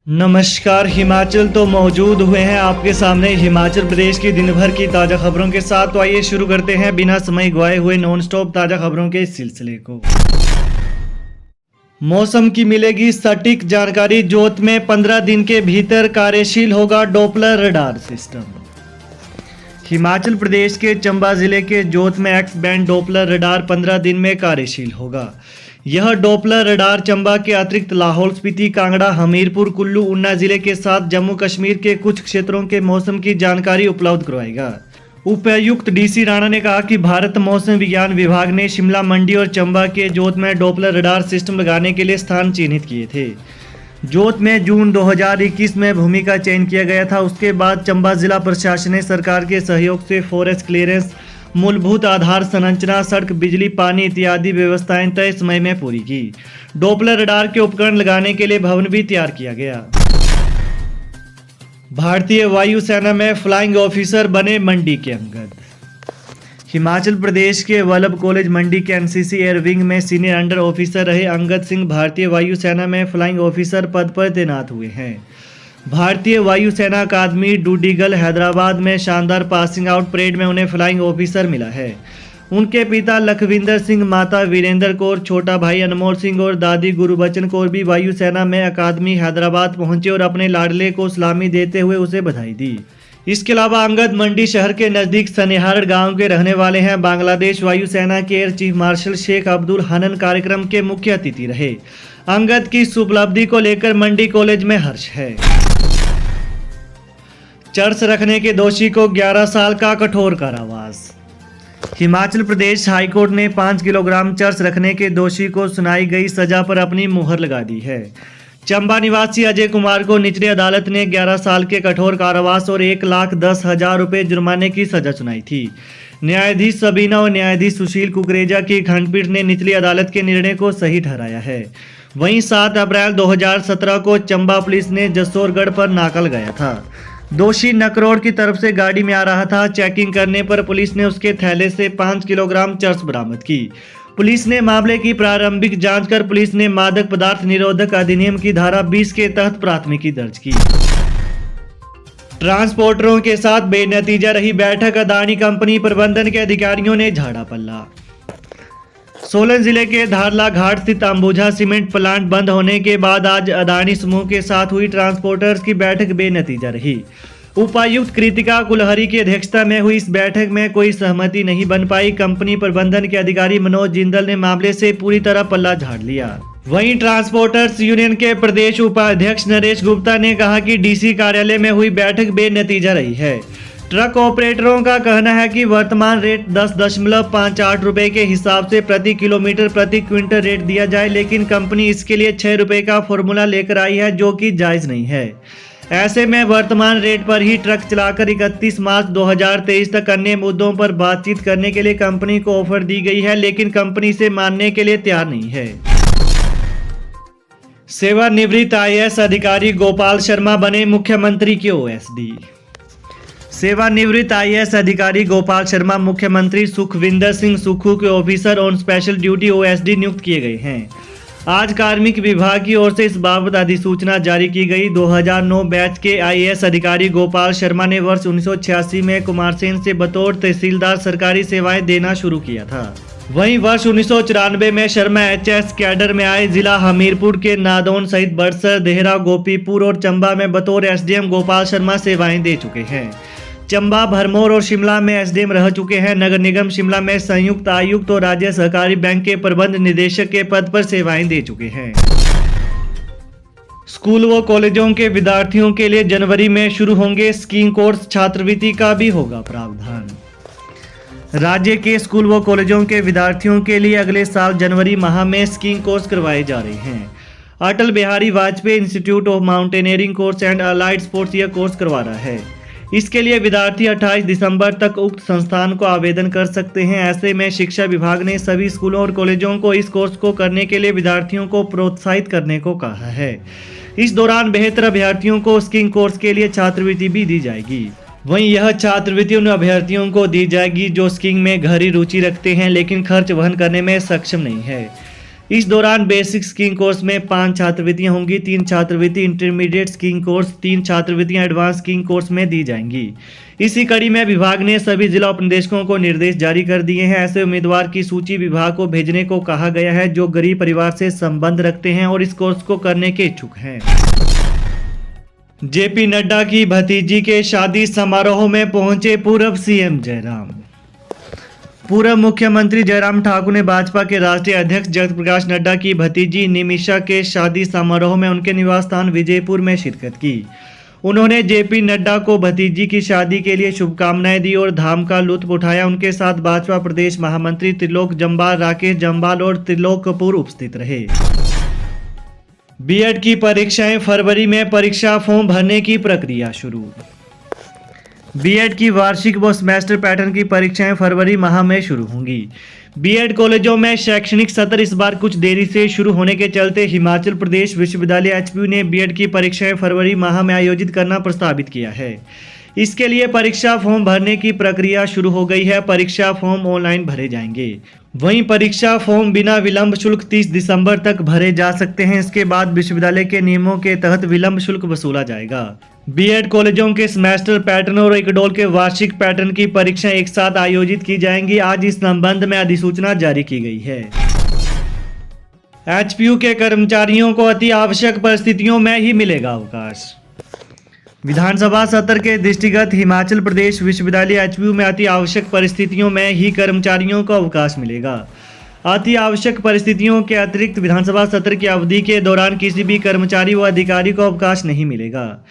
नमस्कार। हिमाचल तो मौजूद हुए हैं आपके सामने हिमाचल प्रदेश की दिन भर की ताज़ा खबरों के साथ। तो आइए शुरू करते हैं बिना समय गवाए हुए नॉन स्टॉप ताज़ा खबरों के सिलसिले को। मौसम की मिलेगी सटीक जानकारी। जोत में 15 दिन के भीतर कार्यशील होगा Doppler radar system. Himachal Pradesh के चंबा जिले के जोत में एक्स बैंड डॉपलर रडार 15 दिन में कार्यशील होगा। यह डॉपलर रडार चंबा के अतिरिक्त लाहौल स्पीति, कांगड़ा, हमीरपुर, कुल्लू, ऊना जिले के साथ जम्मू कश्मीर के कुछ क्षेत्रों के मौसम की जानकारी उपलब्ध करवाएगा। उपायुक्त डीसी राणा ने कहा कि भारत मौसम विज्ञान विभाग ने शिमला, मंडी और चंबा के जोत में डॉपलर रडार सिस्टम लगाने के लिए स्थान चिन्हित किए थे। जोत में जून 2021 में भूमि का चयन किया गया था। उसके बाद चंबा जिला प्रशासन ने सरकार के सहयोग से फॉरेस्ट क्लियरेंस, मूलभूत आधार संरचना, सड़क, बिजली, पानी इत्यादि व्यवस्थाएं तय समय में पूरी की। डॉपलर रडार के उपकरण लगाने के लिए भवन भी तैयार किया गया। भारतीय वायुसेना में फ्लाइंग ऑफिसर बने मंडी के अंगद। हिमाचल प्रदेश के वल्लभ कॉलेज मंडी के एनसीसी एयर विंग में सीनियर अंडर ऑफिसर रहे अंगद सिंह भारतीय वायुसेना में फ्लाइंग ऑफिसर पद पर तैनात हुए हैं। भारतीय वायुसेना अकादमी डूडीगल हैदराबाद में शानदार पासिंग आउट परेड में उन्हें फ्लाइंग ऑफिसर मिला है। उनके पिता लखविंदर सिंह, माता वीरेंद्र कौर, छोटा भाई अनमोल सिंह और दादी गुरुबचन कौर भी वायुसेना में अकादमी हैदराबाद पहुंचे और अपने लाडले को सलामी देते हुए उसे बधाई दी। इसके अलावा अंगद मंडी शहर के नज़दीक सनिहारड़ गांव के रहने वाले हैं। बांग्लादेश वायुसेना के air chief marshal Sheikh Abdul Hannan कार्यक्रम के मुख्य अतिथि रहे। अंगद की इस उपलब्धि को लेकर मंडी कॉलेज में हर्ष है। चर्स रखने के दोषी को 11 साल का कठोर कारावास। हिमाचल प्रदेश हाईकोर्ट ने 5 किलोग्राम चर्स रखने के दोषी को सुनाई गई सजा पर अपनी मुहर लगा दी है। चंबा निवासी अजय कुमार को निचली अदालत ने 11 साल के कठोर कारावास और 1,10,000 रुपये जुर्माने की सजा सुनाई थी। न्यायाधीश सबीना और न्यायाधीश सुशील कुकरेजा की खंडपीठ ने निचली अदालत के निर्णय को सही ठहराया है। वहीं 7 अप्रैल 2017 को चंबा पुलिस ने जसोरगढ़ पर नाका लगाया था। दोषी नकरोड़ की तरफ से गाड़ी में आ रहा था। चेकिंग करने पर पुलिस ने उसके थैले से 5 किलोग्राम चर्स बरामद की। पुलिस ने मामले की प्रारंभिक जांच कर पुलिस ने मादक पदार्थ निरोधक अधिनियम की धारा 20 के तहत प्राथमिकी दर्ज की। ट्रांसपोर्टरों के साथ बेनतीजा रही बैठक। अदानी कंपनी प्रबंधन के अधिकारियों ने झाड़ा पल्ला। सोलन जिले के धारला घाट स्थित अंबुजा सीमेंट प्लांट बंद होने के बाद आज अदानी समूह के साथ हुई ट्रांसपोर्टर्स की बैठक बेनतीजा रही। उपायुक्त कृतिका कुलहरी की अध्यक्षता में हुई इस बैठक में कोई सहमति नहीं बन पाई। कंपनी प्रबंधन के अधिकारी मनोज जिंदल ने मामले से पूरी तरह पल्ला झाड़ लिया। वहीं ट्रांसपोर्टर्स यूनियन के प्रदेश उपाध्यक्ष नरेश गुप्ता ने कहा कि डीसी कार्यालय में हुई बैठक बेनतीजा रही है। ट्रक ऑपरेटरों का कहना है कि वर्तमान रेट 10.58 रुपये के हिसाब से प्रति किलोमीटर प्रति क्विंटल रेट दिया जाए, लेकिन कंपनी इसके लिए 6 रुपये का फॉर्मूला लेकर आई है, जो कि जायज़ नहीं है। ऐसे में वर्तमान रेट पर ही ट्रक चलाकर 31 मार्च 2023 तक अन्य मुद्दों पर बातचीत करने के लिए कंपनी को ऑफर दी गई है, लेकिन कंपनी इसे मानने के लिए तैयार नहीं है। सेवानिवृत्त आईएएस अधिकारी गोपाल शर्मा बने मुख्यमंत्री के ओएसडी। सेवानिवृत्त आईएएस अधिकारी गोपाल शर्मा मुख्यमंत्री सुखविंदर सिंह सुक्खू के officer on special duty OSD नियुक्त किए गए हैं। आज कार्मिक विभाग की ओर से इस बाबत अधिसूचना जारी की गई। 2009 बैच के आईएएस अधिकारी गोपाल शर्मा ने वर्ष 1986 में कुमारसेन से बतौर तहसीलदार सरकारी सेवाएं देना शुरू किया था। वहीं वर्ष 1994 में शर्मा एचएस कैडर में आए। जिला हमीरपुर के नादौन सहित बड़सर, देहरा, गोपीपुर और चंबा में बतौर एसडीएम गोपाल शर्मा सेवाएं दे चुके हैं। चंबा, भरमौर और शिमला में एसडीएम रह चुके हैं। नगर निगम शिमला में संयुक्त आयुक्त और राज्य सहकारी बैंक के प्रबंध निदेशक के पद पर सेवाएं दे चुके हैं। स्कूल व कॉलेजों के विद्यार्थियों के लिए जनवरी में शुरू होंगे स्कीइंग कोर्स। छात्रवृत्ति का भी होगा प्रावधान। राज्य के स्कूल व कॉलेजों के विद्यार्थियों के लिए अगले साल जनवरी माह में स्कीइंग कोर्स करवाए जा रहे हैं। Atal Bihari Vajpayee institute of mountaineering course and allied sports यह कोर्स करवा रहा है। इसके लिए विद्यार्थी 28 दिसंबर तक उक्त संस्थान को आवेदन कर सकते हैं। ऐसे में शिक्षा विभाग ने सभी स्कूलों और कॉलेजों को इस कोर्स को करने के लिए विद्यार्थियों को प्रोत्साहित करने को कहा है। इस दौरान बेहतर अभ्यर्थियों को स्कीइंग कोर्स के लिए छात्रवृत्ति भी दी जाएगी। वहीं यह छात्रवृत्ति उन अभ्यर्थियों को दी जाएगी जो स्कीइंग में गहरी रुचि रखते हैं लेकिन खर्च वहन करने में सक्षम नहीं है। इस दौरान बेसिक स्कीइंग कोर्स में 5 छात्रवृत्तियां होंगी, 3 छात्रवृत्ति इंटरमीडिएट स्कीइंग कोर्स, 3 छात्रवृत्तियां एडवांस स्कीइंग कोर्स में दी जाएंगी। इसी कड़ी में विभाग ने सभी जिला उपनिदेशकों को निर्देश जारी कर दिए हैं। ऐसे उम्मीदवार की सूची विभाग को भेजने को कहा गया है जो गरीब परिवार से संबंध रखते हैं और इस कोर्स को करने के इच्छुक हैं। जेपी नड्डा की भतीजी के शादी समारोह में पहुंचे पूर्व सीएम जयराम। पूर्व मुख्यमंत्री जयराम ठाकुर ने भाजपा के राष्ट्रीय अध्यक्ष जगत प्रकाश नड्डा की भतीजी निमिषा के शादी समारोह में उनके निवास स्थान विजयपुर में शिरकत की। उन्होंने जेपी नड्डा को भतीजी की शादी के लिए शुभकामनाएं दी और धाम का लुत्फ उठाया। उनके साथ भाजपा प्रदेश महामंत्री त्रिलोक जम्वाल, राकेश जम्वाल और त्रिलोक कपूर उपस्थित रहे। बीएड की परीक्षाएं फरवरी में, परीक्षा फॉर्म भरने की प्रक्रिया शुरू। बीएड की वार्षिक व सेमेस्टर पैटर्न की परीक्षाएं फरवरी माह में शुरू होंगी। बीएड कॉलेजों में शैक्षणिक सत्र इस बार कुछ देरी से शुरू होने के चलते हिमाचल प्रदेश विश्वविद्यालय एचपीयू ने बीएड की परीक्षाएं फरवरी माह में आयोजित करना प्रस्तावित किया है। इसके लिए परीक्षा फॉर्म भरने की प्रक्रिया शुरू हो गई है। परीक्षा फॉर्म ऑनलाइन भरे जाएंगे। वहीं परीक्षा फॉर्म बिना विलंब शुल्क 30 दिसंबर तक भरे जा सकते हैं। इसके बाद विश्वविद्यालय के नियमों के तहत विलंब शुल्क वसूला जाएगा। बीएड कॉलेजों के सेमेस्टर पैटर्न और इक्डोल के वार्षिक पैटर्न की परीक्षाएं एक साथ आयोजित की जाएंगी। आज इस संबंध में अधिसूचना जारी की गई है। एचपीयू के कर्मचारियों को अति आवश्यक परिस्थितियों में ही मिलेगा अवकाश। विधानसभा सत्र के दृष्टिगत हिमाचल प्रदेश विश्वविद्यालय एचपीयू में अति आवश्यक परिस्थितियों में ही कर्मचारियों को अवकाश मिलेगा। अति आवश्यक परिस्थितियों के अतिरिक्त विधानसभा सत्र की अवधि के दौरान किसी भी कर्मचारी व अधिकारी को अवकाश नहीं मिलेगा।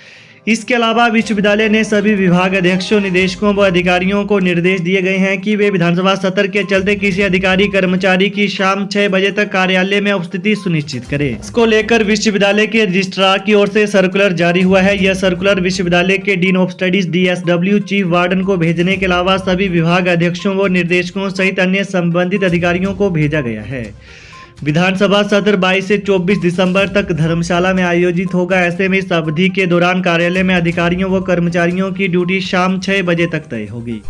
इसके अलावा विश्वविद्यालय ने सभी विभाग अध्यक्षों, निदेशकों व अधिकारियों को निर्देश दिए गए हैं कि वे विधानसभा सत्र के चलते किसी अधिकारी कर्मचारी की शाम 6 बजे तक कार्यालय में उपस्थिति सुनिश्चित करें। इसको लेकर विश्वविद्यालय के रजिस्ट्रार की ओर से सर्कुलर जारी हुआ है। यह सर्कुलर विश्वविद्यालय के dean of studies DSW, chief warden को भेजने के अलावा सभी विभाग अध्यक्षों व निर्देशकों सहित अन्य संबंधित अधिकारियों को भेजा गया है। विधानसभा सत्र 22 से 24 दिसंबर तक धर्मशाला में आयोजित होगा। ऐसे में इस अवधि के दौरान कार्यालय में अधिकारियों व कर्मचारियों की ड्यूटी शाम 6 बजे तक तय होगी।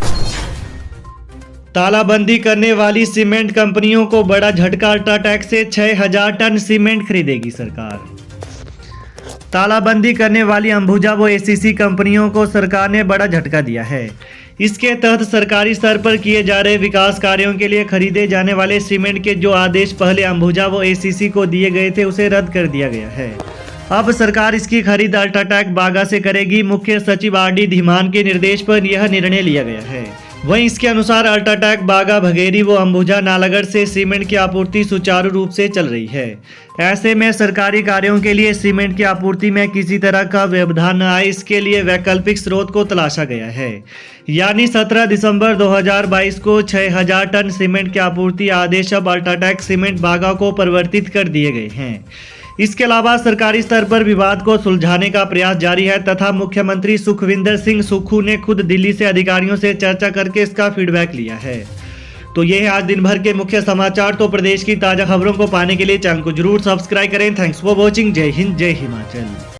तालाबंदी करने वाली सीमेंट कंपनियों को बड़ा झटका। अल्ट्राटेक से 6000 टन सीमेंट खरीदेगी सरकार। तालाबंदी करने वाली अंबुजा व एसीसी कंपनियों को सरकार ने बड़ा झटका दिया है। इसके तहत सरकारी स्तर पर किए जा रहे विकास कार्यों के लिए खरीदे जाने वाले सीमेंट के जो आदेश पहले अंबुजा व एसीसी को दिए गए थे उसे रद्द कर दिया गया है। अब सरकार इसकी खरीद अल्ट्राटेक बागा से करेगी। मुख्य सचिव RD धीमान के निर्देश पर यह निर्णय लिया गया है। वहीं इसके अनुसार अल्ट्राटेक बागा, भगेरी व अंबुजा नालागढ़ से सीमेंट की आपूर्ति सुचारू रूप से चल रही है। ऐसे में सरकारी कार्यों के लिए सीमेंट की आपूर्ति में किसी तरह का व्यवधान न आए, इसके लिए वैकल्पिक स्रोत को तलाशा गया है। यानी 17 दिसंबर 2022 को 6000 टन सीमेंट की आपूर्ति आदेश अब अल्ट्राटेक सीमेंट बागा को परिवर्तित कर दिए गए हैं। इसके अलावा सरकारी स्तर पर विवाद को सुलझाने का प्रयास जारी है तथा मुख्यमंत्री सुखविंदर सिंह सुक्खू ने खुद दिल्ली से अधिकारियों से चर्चा करके इसका फीडबैक लिया है। तो ये है आज दिन भर के मुख्य समाचार। तो प्रदेश की ताजा खबरों को पाने के लिए चैनल को जरूर सब्सक्राइब करें। Thanks for watching. जय हिंद, जय हिमाचल।